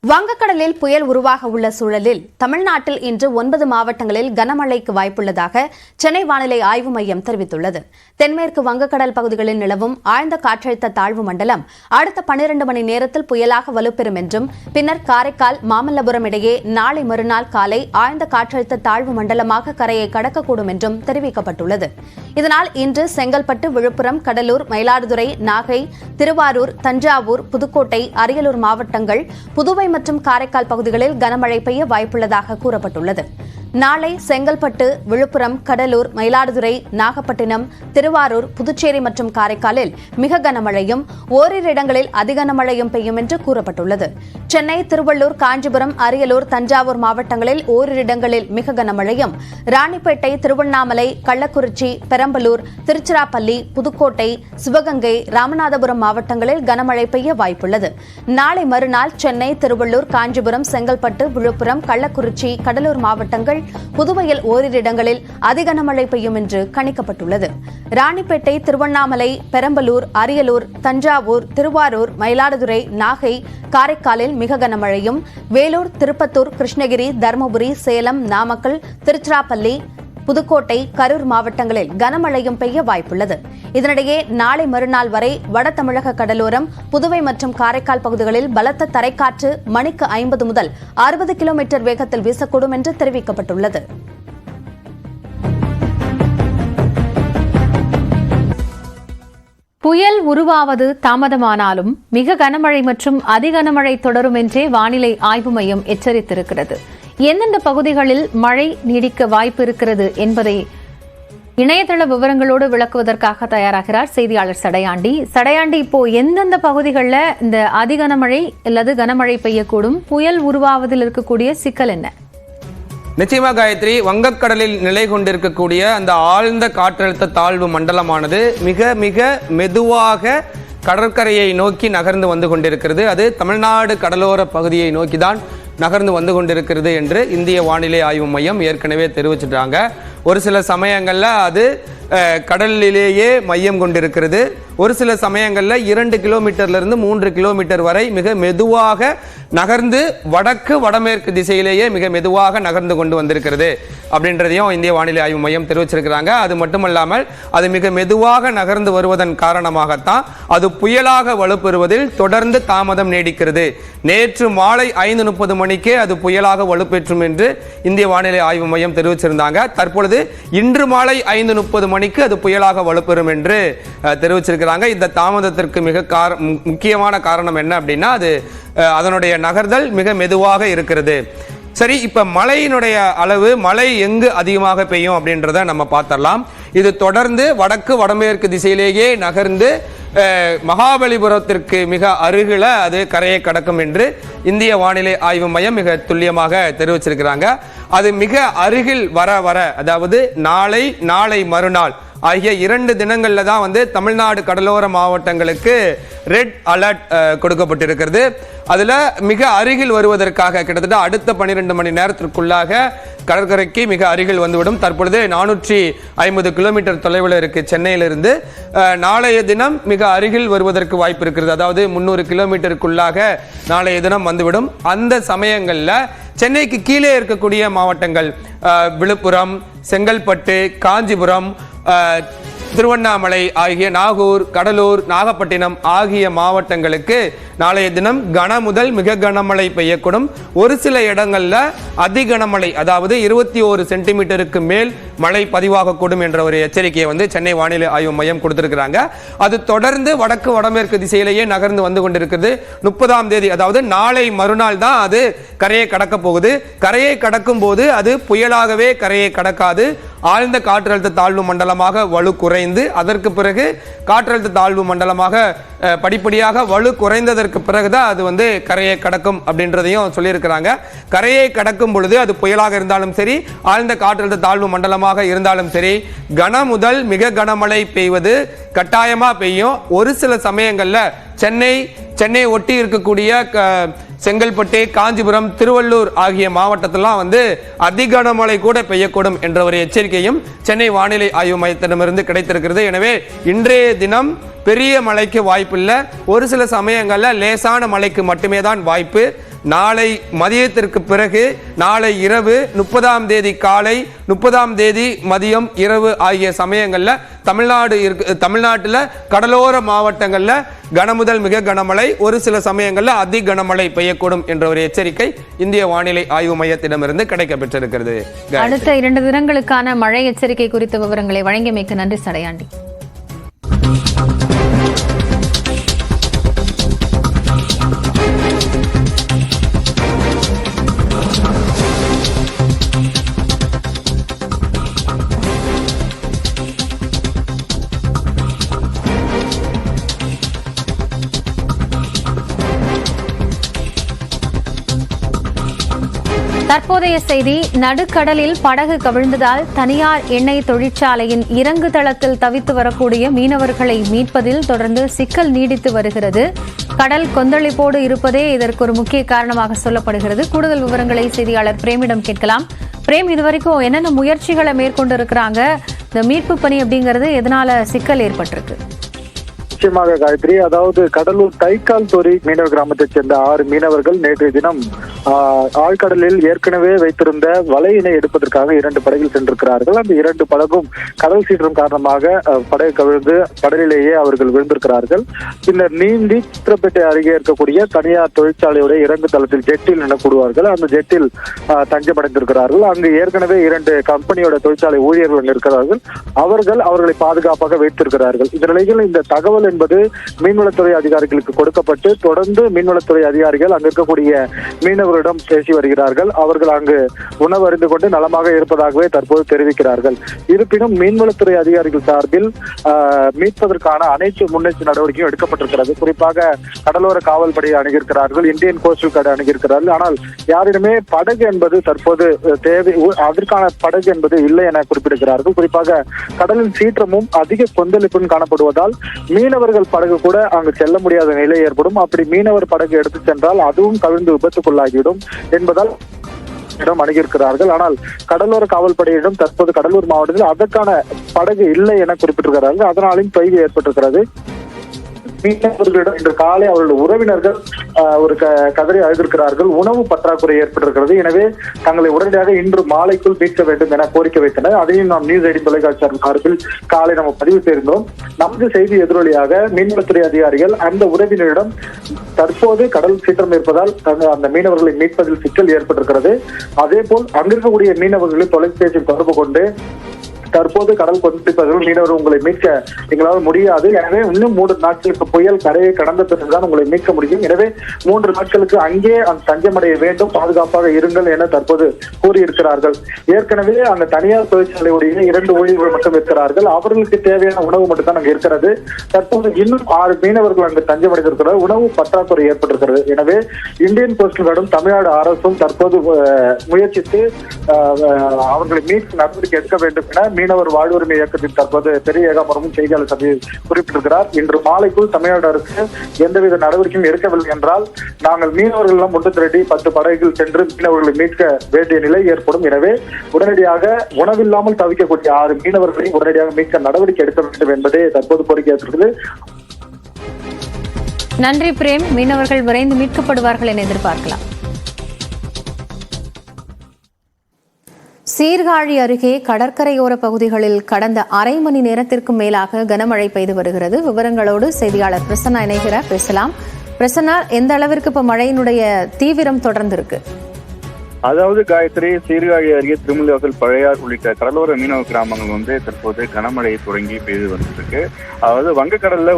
வங்கக்கடலில் புயல் உருவாக உள்ள சூழலில் தமிழ்நாட்டில் இன்று 9 மாவட்டங்களில் கனமழைக்கு வாய்ப்புள்ளதாக சென்னை வானிலை ஆய்வு மையம் தெரிவித்துள்ளது. தென்மேற்கு வங்கக்கடல் பகுதிகளில் நிலவும் ஆழ்ந்த காற்றழுத்த தாழ்வு மண்டலம் அடுத்த 12 மணி நேரத்தில் புயலாக வலுப்பெறும் என்றும், பின்னர் காரைக்கால், மாமல்லபுரம் இடையே நாளை மறுநாள் காலை ஆழ்ந்த காற்றழுத்த தாழ்வு மண்டலமாக கரையை கடக்கக்கூடும் என்றும் தெரிவிக்கப்பட்டுள்ளது. இதனால் இன்று செங்கல்பட்டு, விழுப்புரம், கடலூர், மயிலாடுதுறை, நாகை, திருவாரூர், தஞ்சாவூர், புதுக்கோட்டை, அரியலூர் மாவட்டங்கள், புதுவை மற்றும் காரைக்கால் பகுதிகளில் கனமழை பெய்ய வாய்ப்புள்ளதாக கூறப்பட்டுள்ளது. நாளை செங்கல்பட்டு, விழுப்புரம், கடலூர், மயிலாடுதுறை, நாகப்பட்டினம், திருவாரூர், புதுச்சேரி மற்றும் காரைக்காலில் மிக கனமழையும் ஓரிரு இடங்களில் அதிகனமழையும் பெய்யும் என்று கூறப்பட்டுள்ளது. சென்னை, திருவள்ளூர், காஞ்சிபுரம், அரியலூர், தஞ்சாவூர் மாவட்டங்களில் ஓரிரு இடங்களில் மிக கனமழையும், ராணிப்பேட்டை, திருவண்ணாமலை, கள்ளக்குறிச்சி, பெரம்பலூர், திருச்சிராப்பள்ளி, புதுக்கோட்டை, சிவகங்கை, ராமநாதபுரம் மாவட்டங்களில் கனமழை பெய்ய வாய்ப்புள்ளது. நாளை மறுநாள் சென்னை, திருவள்ளூர், காஞ்சிபுரம், செங்கல்பட்டு, விழுப்புரம், கள்ளக்குறிச்சி, கடலூர் மாவட்டங்கள், புதுவையில் ஓரிரு இடங்களில் அதிகனமழை பெய்யும் என்று கணிக்கப்பட்டுள்ளது. ராணிப்பேட்டை, திருவண்ணாமலை, பெரம்பலூர், அரியலூர், தஞ்சாவூர், திருவாரூர், மயிலாடுதுறை, நாகை, காரைக்காலில் மிக கனமழையும், வேலூர், திருப்பத்தூர், கிருஷ்ணகிரி, தருமபுரி, சேலம், நாமக்கல், திருச்சிராப்பள்ளி, புதுக்கோட்டை, கரூர் மாவட்டங்களில் கனமழையும் பெய்ய வாய்ப்புள்ளது. இதனிடையே நாளை மறுநாள் வரை வட தமிழக கடலோரம், புதுவை மற்றும் காரைக்கால் பகுதிகளில் பலத்த தரைக்காற்று மணிக்கு 50 முதல் 60 கிலோமீட்டர் வேகத்தில் வீசக்கூடும் என்று தெரிவிக்கப்பட்டுள்ளது. புயல் உருவாவது தாமதமானாலும் மிக கனமழை மற்றும் அதிகனமழை தொடரும் என்றே வானிலை ஆய்வு மையம் எச்சரித்திருக்கிறது. எந்தெந்த பகுதிகளில் மழை நீடிக்க வாய்ப்பு இருக்கிறது என்பதை இணையதள விவரங்களோடு விளக்குவதற்காக தயாராகிறார் செய்தியாளர் சடையாண்டி. இப்போ எந்தெந்த பகுதிகளில் இந்த அதிகனமழை அல்லது கனமழை பெய்யக்கூடும்? புயல் உருவாவதில் இருக்கக்கூடிய சிக்கல் என்ன? நிச்சயமா காயத்ரி, வங்கக்கடலில் நிலை கொண்டிருக்கக்கூடிய அந்த ஆழ்ந்த காற்றழுத்த தாழ்வு மண்டலமானது மிக மிக மெதுவாக கடற்கரையை நோக்கி நகர்ந்து வந்து கொண்டிருக்கிறது. அது தமிழ்நாடு கடலோர பகுதியை நோக்கிதான் நகர்ந்து வந்து கொண்டிருக்கிறது என்று இந்திய வானிலை ஆய்வு மையம் ஏற்கனவே தெரிவிச்சிட்டாங்க. ஒரு சில சமயங்களில் அது கடலிலேயே மையம் கொண்டிருக்கிறது. ஒரு சில சமயங்களில் 2 கிலோமீட்டர்லேருந்து 3 கிலோமீட்டர் வரை மிக மெதுவாக நகர்ந்து வடமேற்கு திசையிலேயே மிக மெதுவாக நகர்ந்து கொண்டு வந்திருக்கிறது அப்படின்றதையும் இந்திய வானிலை ஆய்வு மையம் தெரிவிச்சிருக்கிறாங்க. அது மட்டுமல்லாமல் அது மிக மெதுவாக நகர்ந்து வருவதன் காரணமாகத்தான் அது புயலாக வலுப்பெறுவதில் தொடர்ந்து தாமதம் நீடிக்கிறது. நேற்று மாலை 5:30 மணிக்கே அது புயலாக வலுப்பெற்றும் என்று இந்திய வானிலை ஆய்வு மையம் தெரிவிச்சிருந்தாங்க. தற்பொழுது இன்று மாலை 5:30 மணிக்கு அது புயலாக வலுப்பெறும் என்று தெரிவிச்சிருக்கிறாங்க. இந்த தாமதத்திற்கு மிக முக்கியமான காரணம் என்ன அப்படின்னா, அது அதனுடைய நகர்தல் மிக மெதுவாக இருக்கிறது. சரி, இப்ப மழையினுடைய அளவு, மழை எங்கு அதிகமாக பெய்யும் அப்படின்றத நம்ம பார்த்தரலாம். இது தொடர்ந்து வடமேற்கு திசையிலேயே நகர்ந்து மகாபலிபுரத்திற்கு மிக அருகில அது கரையை கடக்கும் என்று இந்திய வானிலை ஆய்வு மையம் மிக துல்லியமாக தெரிவிச்சிருக்கிறாங்க. அது மிக அருகில் வர அதாவது நாளை மறுநாள் ஆகிய 2 தினங்கள்ல தான் தமிழ்நாடு கடலோர மாவட்டங்களுக்கு ரெட் அலர்ட் கொடுக்கப்பட்டிருக்கிறது. அதுல மிக அருகில் வருவதற்காக கிட்டத்தட்ட அடுத்த 12 மணி நேரத்திற்குள்ளாக கடற்கரைக்கு மிக அருகில் வந்துவிடும். தற்பொழுது 450 கிலோமீட்டர் தொலைவில் இருக்கு சென்னையிலிருந்து. நாளைய தினம் மிக அருகில் வருவதற்கு வாய்ப்பு இருக்கிறது. அதாவது 300 கிலோமீட்டருக்குள்ளாக நாளைய தினம் வந்துவிடும். அந்த சமயங்கள்ல சென்னைக்கு கீழே இருக்கக்கூடிய மாவட்டங்கள் விழுப்புரம், செங்கல்பட்டு, காஞ்சிபுரம், திருவண்ணாமலை ஆகிய நாகூர், கடலூர், நாகப்பட்டினம் ஆகிய மாவட்டங்களுக்கு நாளைய தினம் கன முதல் மிக கனமழை பெய்யக்கூடும். ஒரு சில இடங்கள்ல அதிகனமழை, அதாவது 21 சென்டிமீட்டருக்கு மேல் மழை பதிவாகக்கூடும் என்ற ஒரு எச்சரிக்கையை சென்னை வானிலை ஆய்வு மையம் கொடுத்திருக்கிறாங்க. அது தொடர்ந்து வடமேற்கு திசையிலேயே நகர்ந்து வந்து கொண்டிருக்கிறது. 30ஆம் தேதி, அதாவது நாளை மறுநாள் தான் அது கரையை கடக்க போகுது. கரையை கடக்கும் போது அது புயலாகவே கரையை கடக்காது. ஆழ்ந்த காற்றழுத்த தாழ்வு மண்டலமாக வலு குறைந்து அதற்கு பிறகு காற்றழுத்த தாழ்வு மண்டலமாக படிப்படியாக வலு குறைந்ததற்கு பிறகுதான் அது கரையை கடக்கும் அப்படின்றதையும் சொல்லியிருக்கிறாங்க. கரையை கடக்கும் பொழுது அது புயலாக இருந்தாலும் சரி, ஆழ்ந்த காற்றழுத்த தாழ்வு மண்டலமாக இருந்தாலும் சரி, கன முதல் மிக கனமழை பெய்வது கட்டாயமா பெய்யும். ஒரு சில சமயங்கள்ல சென்னை ஒட்டி இருக்கக்கூடிய செங்கல்பட்டு, காஞ்சிபுரம், திருவள்ளூர் ஆகிய மாவட்டத்திலாம் அதிகனமழை கூட பெய்யக்கூடும் என்ற ஒரு எச்சரிக்கையும் சென்னை வானிலை ஆய்வு மையத்திடமிருந்து கிடைத்திருக்கிறது. எனவே இன்றைய தினம் பெரிய மழைக்கு வாய்ப்பு இல்லை. ஒரு சில சமயங்களில் லேசான மழைக்கு மட்டுமே தான் வாய்ப்பு. நாளை மதியத்திற்கு பிறகு நாளை இரவு 30ஆம் தேதி காலை 30ஆம் தேதி மதியம் இரவு ஆகிய சமயங்கள்ல தமிழ்நாட்டில் கடலோர மாவட்டங்கள்ல கனமுதல் மிக கனமழை, ஒரு சில சமயங்கள்ல அதி கனமழை பெய்யக்கூடும் என்ற ஒரு எச்சரிக்கை இந்திய வானிலை ஆய்வு மையத்திடமிருந்து கிடைக்கப்பெற்றிருக்கிறது. அடுத்த 2 தினங்களுக்கான மழை எச்சரிக்கை குறித்த விவரங்களை வழங்கியமைக்கு நன்றி சடையாண்டி. தற்போதைய செய்தி, நடுக்கடலில் படகு கவிழ்ந்ததால் தனியார் எண்ணெய் தொழிற்சாலையின் இறங்கு தளத்தில் தவித்து வரக்கூடிய மீனவர்களை மீட்பதில் தொடர்ந்து சிக்கல் நீடித்து வருகிறது. கடல் கொந்தளிப்போடு இருப்பதே இதற்கு ஒரு முக்கிய காரணமாக சொல்லப்படுகிறது. கூடுதல் விவரங்களை செய்தியாளர் பிரேமிடம் கேட்கலாம். பிரேம், இதுவரைக்கும் என்னென்ன முயற்சிகளை மேற்கொண்டு இருக்கிறாங்க? இந்த மீட்பு பணி அப்படிங்கிறது எதனால சிக்கல் ஏற்பட்டிருக்கு? நிச்சயமாக காயத்ரி, அதாவது கடலூர் தைக்கால் தோரி மீனவ கிராமத்தைச் சேர்ந்த 6 மீனவர்கள் நேற்றைய தினம் ஆழ்கடலில் ஏற்கனவே வைத்திருந்த வலையினை எடுப்பதற்காக 2 படகில் சென்றிருக்கிறார்கள். அந்த 2 படகும் கடல் சீற்றம் காரணமாக படகு கவிழ்ந்து கடலிலேயே அவர்கள் விழுந்திருக்கிறார்கள். பின்னர் நீந்தி சித்திரப்பேட்டை அருகே இருக்கக்கூடிய தனியார் தொழிற்சாலையுடைய இறங்கு தளத்தில் ஜெட்டில் எனக்கூடுவார்கள், அந்த ஜெட்டில் தஞ்சமடைந்திருக்கிறார்கள். அங்கு ஏற்கனவே 2 கம்பெனியோட தொழிற்சாலை ஊழியர்கள் இருக்கிறார்கள். அவர்களை பாதுகாப்பாக வைத்திருக்கிறார்கள். இந்த நிலையில் இந்த தகவல் என்பது மீன்வளத்துறை அதிகாரிகளுக்கு கொடுக்கப்பட்டு தொடர்ந்து மீன்வளத்துறை அதிகாரிகள் அங்கு இருக்கக்கூடிய மீனவர்களிடம் பேசி வருகிறார்கள். அவர்கள் அங்கு உணவு அறிந்து கொண்டு நலமாக இருப்பதாகவே தற்போது தெரிவிக்கிறார்கள். இருப்பினும் மீன்வளத்துறை அதிகாரிகள் சார்பில் மீட்பதற்கான அனைத்து முன்னெச்சரிக்கை நடவடிக்கையும் எடுக்கப்பட்டிருக்கிறது. குறிப்பாக கடலோர காவல்படையை அணுகியிருக்கிறார்கள், இந்தியன் கோஸ்டல் கார்டு அணுகியிருக்கிறார்கள். ஆனால் யாரிடமே படகு என்பது தற்போது தேவை, அதற்கான படகு என்பது இல்லை என குறிப்பிடுகிறார்கள். குறிப்பாக கடலின் சீற்றமும் அதிக கொந்தளிப்பும் காணப்படுவதால் மீனவர்கள் படகு கூட அங்கு செல்ல முடியாத நிலை ஏற்படும். அப்படி மீனவர் படகு எடுத்து சென்றால் அதுவும் கவிழ்ந்து விபத்துக்குள்ளாகிவிடும் என்பதால் அணுகியிருக்கிறார்கள். ஆனால் கடலோர காவல்படையிடம் தற்போது கடலூர் மாவட்டத்தில் அதற்கான படகு இல்லை என குறிப்பிட்டிருக்கிறார்கள். அதனாலும் தொய்வு ஏற்பட்டிருக்கிறது. மீனவர்களிடம் இன்று காலை அவர்களுடைய உறவினர்கள் ஒரு கதறி அழுதிருக்கிறார்கள். உணவு பற்றாக்குறை ஏற்பட்டிருக்கிறது. எனவே தங்களை உடனடியாக இன்று மாலைக்குள் மீட்க வேண்டும் என கோரிக்கை வைத்தனர். அதையும் நாம் நியூஸ் 18 தொலைக்காட்சி சார்பில் காலை நம்ம பதிவு செய்திருந்தோம். நமது செய்தி எதிரொலியாக மீன்வளத்துறை அதிகாரிகள் அந்த உறவினரிடம் தற்போது கடல் சீற்றம் இருப்பதால் அந்த மீனவர்களை மீட்பதில் சிக்கல் ஏற்பட்டிருக்கிறது. அதே போல் அங்கிருக்கக்கூடிய மீனவர்களை தொலைபேசியில் தொடர்பு கொண்டு தற்போது கடல் கொந்தளிப்பவர்கள் மீனவர் உங்களை மீட்க எங்களால் முடியாது, எனவே இன்னும் 3 நாட்களுக்கு புயல் கரையை கடந்த பிறகுதான் உங்களை மீட்க முடியும், எனவே 3 நாட்களுக்கு அங்கே தஞ்சமடைய வேண்டும், பாதுகாப்பாக இருங்கள் என தற்போது கூறியிருக்கிறார்கள். ஏற்கனவே அந்த தனியார் தொழிற்சாலையுடைய 2 ஊழியர்கள் மட்டும் இருக்கிறார்கள். அவர்களுக்கு தேவையான உணவு மட்டும் தான் அங்கு இருக்கிறது. தற்போது இன்னும் 6 மீனவர்கள் அங்கு தஞ்சமடைந்திருக்கிறார். உணவு பற்றாக்குறை ஏற்பட்டிருக்கிறது. எனவே இந்தியன் கோஸ்டல் கார்டும் தமிழ்நாடு அரசும் தற்போது முயற்சித்து அவர்களை மீட்பு நடவடிக்கை எடுக்க வேண்டும் என மீனவர் வாழ்வுரிமை இயக்கத்தின் தற்போது பெரிய ஏகாம்பரமும் செய்தியாளர் சபையில் குறிப்பிட்டிருக்கிறார். இன்று மாலைக்குள் தமிழ்நாடு அரசு எந்தவித நடவடிக்கையும் எடுக்கவில்லை என்றால் நாங்கள் மீனவர்கள் எல்லாம் ஒன்று திரட்டி 10 படகுகள் சென்று மீனவர்களை மீட்க வேண்டிய நிலை ஏற்படும். எனவே உடனடியாக உணவில்லாமல் தவிக்கக்கூடிய 6 மீனவர்களை உடனடியாக மீட்க நடவடிக்கை எடுக்க வேண்டும் என்பதே தற்போது கோரிக்கை ஏற்படுகிறது. நன்றி பிரேம். மீனவர்கள் விரைந்து மீட்கப்படுவார்கள் என எதிர்பார்க்கலாம். சீர்காழி அருகே கடற்கரையோர பகுதிகளில் கடந்த அரை மணி நேரத்திற்கும் மேலாக கனமழை பெய்து வருகிறது. விவரங்களோடு செய்தியாளர் பிரசன்னா இணைகிறார். பேசலாம். பிரசன்னா, எந்த அளவிற்கு இப்ப மழையினுடைய தீவிரம் தொடர்ந்து இருக்கு? அதாவது காயத்ரி, சீர்காழி அருகே திருமலைவாசல், பழையார் உள்ளிட்ட கடலோர மீனவ கிராமங்கள் தற்போது கனமழை தொடங்கி பெய்து வந்துருக்கு. அதாவது வங்கக்கடல்ல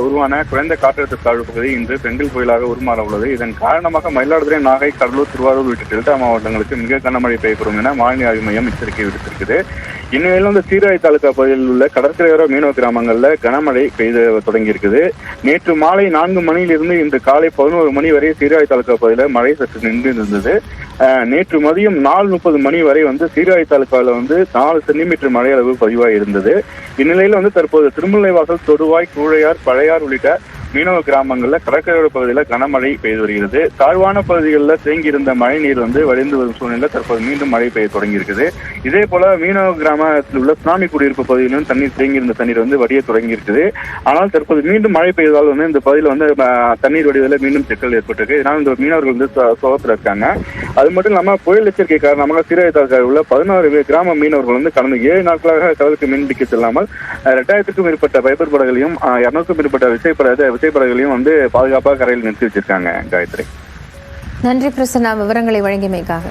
உருவான குறைந்த காற்றழுத்த தாழ்வு பகுதி இன்று பெங்கல் புயலாக உருமாற உள்ளது. இதன் காரணமாக மயிலாடுதுறை, நாகை, கடலூர், திருவாரூர் உள்ளிட்ட டெல்டா மாவட்டங்களுக்கு மிக கனமழை பெய்யக்கூடும் என வானிலை ஆய்வு மையம் எச்சரிக்கை விடுத்திருக்குது. இந்நிலையில் சீர்காழி தாலுகா பகுதியில் உள்ள கடற்கரையோர மீனவ கிராமங்களில் கனமழை பெய்து தொடங்கி இருக்குது. நேற்று மாலை 4 மணியிலிருந்து இன்று காலை 11 மணி வரை சீர்காழி தாலுகா பகுதியில் மழை சற்று நின்று இருந்தது. நேற்று மதியம் 4:30 மணி வரை சீர்காழி தாலுகாவில் 4 சென்டிமீட்டர் மழை அளவு பதிவாகி இருந்தது. இந்நிலையில் தற்போது திருமலைவாசல், தொடுவாய், கூழையார், பழையார் உள்ளிட்ட மீனவ கிராமங்கள்ல கடற்கரையோர பகுதியில் கனமழை பெய்து வருகிறது. தாழ்வான பகுதிகளில் தேங்கி இருந்த மழை நீர் வடிந்து வரும் சூழ்நிலை தற்போது மீண்டும் மழை பெய்ய தொடங்கி இருக்குது. இதே போல மீனவ கிராமத்தில் உள்ள சுனாமி குடியிருப்பு பகுதியிலும் தண்ணீர் தேங்கி இருந்த தண்ணீர் வடிய தொடங்கி இருக்குது. ஆனால் தற்போது மீண்டும் மழை பெய்ததால் இந்த பகுதியில் தண்ணீர் வடிவதில் மீண்டும் சிக்கல் ஏற்பட்டிருக்கு. இதனால் இந்த மீனவர்கள் சோகத்தில் இருக்காங்க. அது மட்டும் இல்லாமல் புயல் எச்சரிக்கை காரணமாக சீரழித்தால் உள்ள 16 கிராம மீனவர்கள் கடந்த 7 நாட்களாக கடலுக்கு மீன்பிடிக்க செல்லாமல் 2000க்கும் மேற்பட்ட பைபர் படகுகளையும் 200க்கும் மேற்பட்ட விசைப்படகுகளையும் பாதுகாப்பாக கரையில் நிறுத்தி வச்சிருக்காங்க. காயத்ரி, நன்றி பிரசன்னா, விவரங்களை வழங்கியமைக்காக.